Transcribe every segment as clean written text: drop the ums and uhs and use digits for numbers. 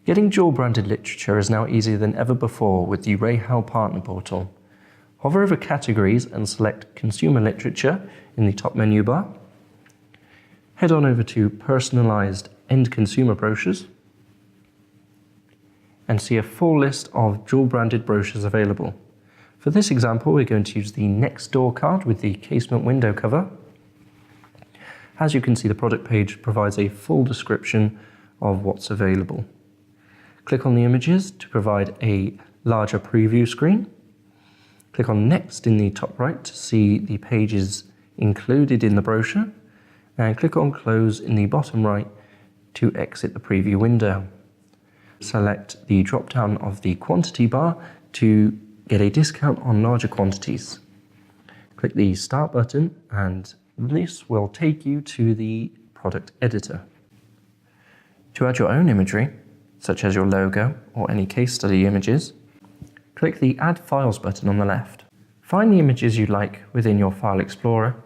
Getting dual-branded literature is now easier than ever before with the REHAU Partner Portal. Hover over Categories and select Consumer Literature in the top menu bar. Head on over to Personalised End Consumer Brochures and see a full list of dual-branded brochures available. For this example, we're going to use the Next Door card with the casement window cover. As you can see, the product page provides a full description of what's available. Click on the images to provide a larger preview screen. Click on Next in the top right to see the pages included in the brochure, and click on Close in the bottom right to exit the preview window. Select the drop-down of the quantity bar to get a discount on larger quantities. Click the Start button and this will take you to the product editor. To add your own imagery, such as your logo or any case study images, click the Add Files button on the left. Find the images you'd like within your File Explorer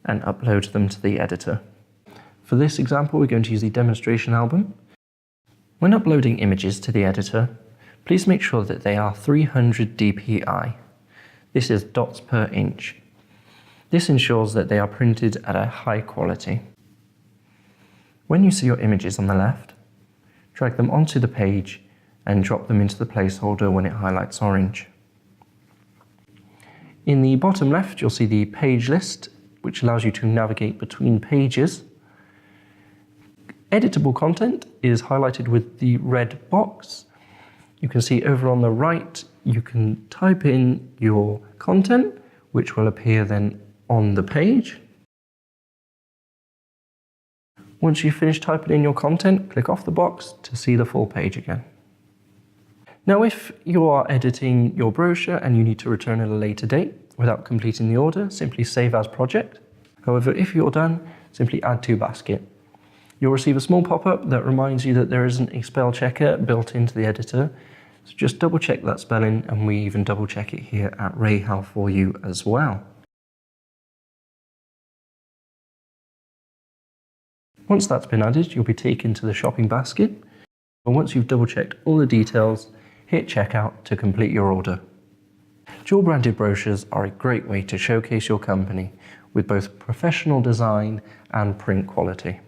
and upload them to the editor. For this example, we're going to use the demonstration album. When uploading images to the editor, please make sure that they are 300 dpi. This is dots per inch. This ensures that they are printed at a high quality. When you see your images on the left, drag them onto the page and drop them into the placeholder when it highlights orange. In the bottom left, you'll see the page list, which allows you to navigate between pages. Editable content is highlighted with the red box. You can see over on the right, you can type in your content, which will appear then on the page. Once you've finished typing in your content, click off the box to see the full page again. Now, if you are editing your brochure and you need to return at a later date without completing the order, simply save as project. However, if you're done, simply add to basket. You'll receive a small pop-up that reminds you that there isn't a spell checker built into the editor. So just double check that spelling, and we even double check it here at REHAU for you as well. Once that's been added, you'll be taken to the shopping basket. And once you've double checked all the details, hit checkout to complete your order. Dual branded brochures are a great way to showcase your company with both professional design and print quality.